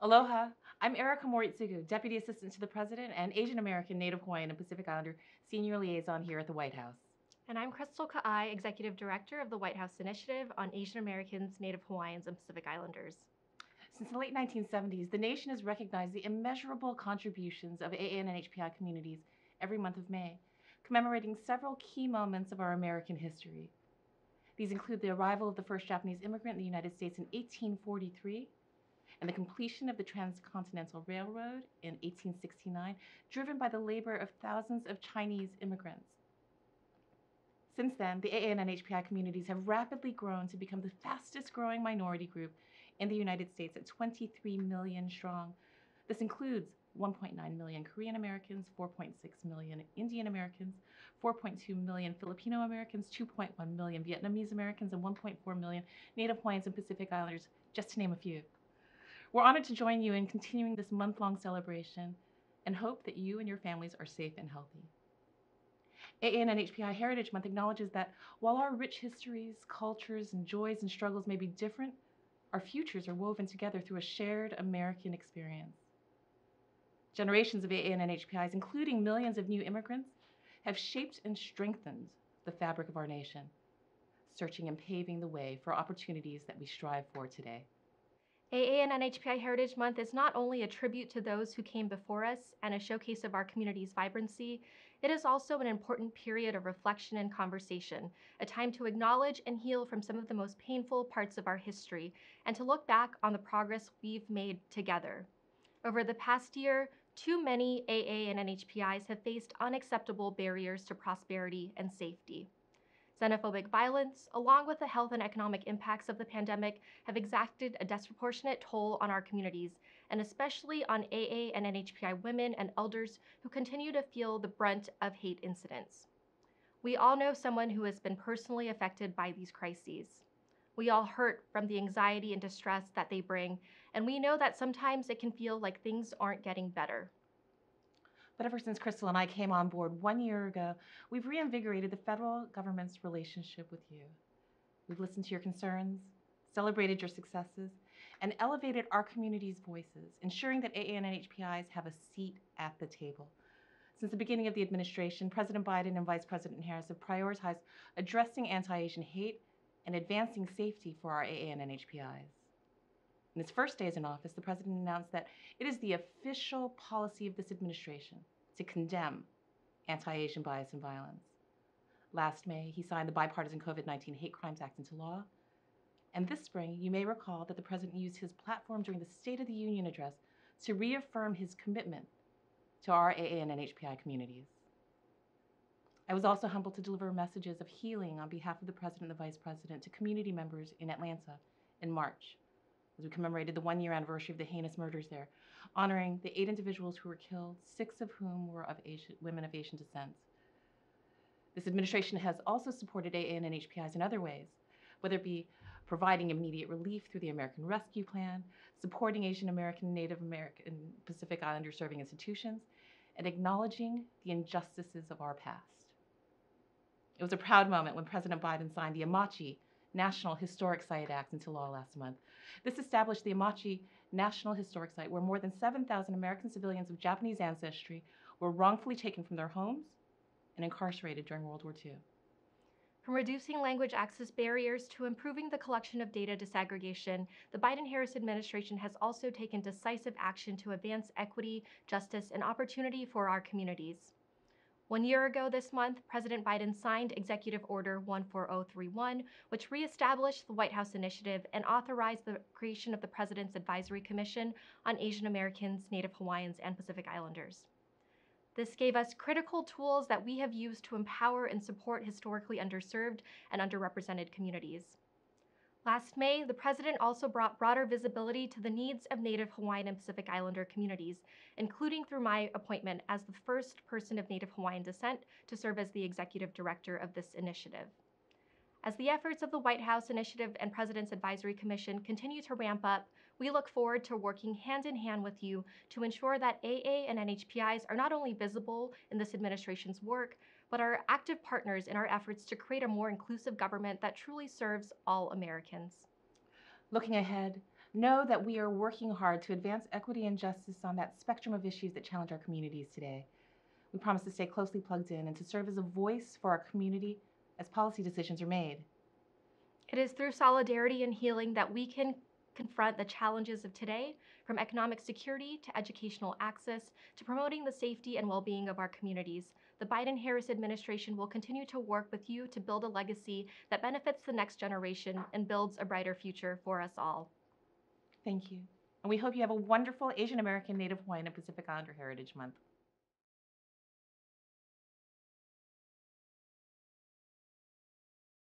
Aloha, I'm Erika Moritsugu, Deputy Assistant to the President and Asian American, Native Hawaiian, and Pacific Islander Senior Liaison here at the White House. And I'm Krystal, Executive Director of the White House Initiative on Asian Americans, Native Hawaiians, and Pacific Islanders. Since the late 1970s, the nation has recognized the immeasurable contributions of AA and NHPI communities every month of May, commemorating several key moments of our American history. These include the arrival of the first Japanese immigrant in the United States in 1843, and the completion of the Transcontinental Railroad in 1869, driven by the labor of thousands of Chinese immigrants. Since then, the AA and NHPI communities have rapidly grown to become the fastest growing minority group in the United States at 23 million strong. This includes 1.9 million Korean Americans, 4.6 million Indian Americans, 4.2 million Filipino Americans, 2.1 million Vietnamese Americans, and 1.4 million Native Hawaiians and Pacific Islanders, just to name a few. We're honored to join you in continuing this month-long celebration and hope that you and your families are safe and healthy. AA and NHPI Heritage Month acknowledges that while our rich histories, cultures, and joys and struggles may be different, our futures are woven together through a shared American experience. Generations of AA and NHPIs, including millions of new immigrants, have shaped and strengthened the fabric of our nation, searching and paving the way for opportunities that we strive for today. AA and NHPI Heritage Month is not only a tribute to those who came before us and a showcase of our community's vibrancy, it is also an important period of reflection and conversation, a time to acknowledge and heal from some of the most painful parts of our history, and to look back on the progress we've made together. Over the past year, too many AA and NHPIs have faced unacceptable barriers to prosperity and safety. Xenophobic violence, along with the health and economic impacts of the pandemic, have exacted a disproportionate toll on our communities, and especially on AA and NHPI women and elders who continue to feel the brunt of hate incidents. We all know someone who has been personally affected by these crises. We all hurt from the anxiety and distress that they bring, and we know that sometimes it can feel like things aren't getting better. But ever since Krystal and I came on board 1 year ago, we've reinvigorated the federal government's relationship with you. We've listened to your concerns, celebrated your successes, and elevated our community's voices, ensuring that AA and NHPIs have a seat at the table. Since the beginning of the administration, President Biden and Vice President Harris have prioritized addressing anti-Asian hate and advancing safety for our AA and NHPIs. In his first days in office, the president announced that it is the official policy of this administration to condemn anti-Asian bias and violence. Last May, he signed the bipartisan COVID-19 Hate Crimes Act into law. And this spring, you may recall that the president used his platform during the State of the Union address to reaffirm his commitment to our AA and NHPI communities. I was also humbled to deliver messages of healing on behalf of the president and the vice president to community members in Atlanta in March, as we commemorated the 1-year anniversary of the heinous murders there, honoring the 8 individuals who were killed, 6 of whom were women of Asian descent. This administration has also supported AA and NHPIs in other ways, whether it be providing immediate relief through the American Rescue Plan, supporting Asian American, Native American, Pacific Islander serving institutions, and acknowledging the injustices of our past. It was a proud moment when President Biden signed the Amachi National Historic Site Act into law last month. This established the Amachi National Historic Site, where more than 7,000 American civilians of Japanese ancestry were wrongfully taken from their homes and incarcerated during World War II. From reducing language access barriers to improving the collection of data disaggregation, the Biden-Harris administration has also taken decisive action to advance equity, justice, and opportunity for our communities. 1 year ago this month, President Biden signed Executive Order 14031, which reestablished the White House Initiative and authorized the creation of the President's Advisory Commission on Asian Americans, Native Hawaiians, and Pacific Islanders. This gave us critical tools that we have used to empower and support historically underserved and underrepresented communities. Last May, the President also brought broader visibility to the needs of Native Hawaiian and Pacific Islander communities, including through my appointment as the first person of Native Hawaiian descent to serve as the Executive Director of this initiative. As the efforts of the White House Initiative and President's Advisory Commission continue to ramp up, we look forward to working hand in hand with you to ensure that AA and NHPIs are not only visible in this administration's work, but are active partners in our efforts to create a more inclusive government that truly serves all Americans. Looking ahead, Know that we are working hard to advance equity and justice on that spectrum of issues that challenge our communities today. We promise to stay closely plugged in and to serve as a voice for our community as policy decisions are made. It is through solidarity and healing that we can confront the challenges of today, from economic security to educational access to promoting the safety and well-being of our communities. The Biden-Harris administration will continue to work with you to build a legacy that benefits the next generation and builds a brighter future for us all. Thank you. And we hope you have a wonderful Asian American, Native Hawaiian, and Pacific Islander Heritage Month.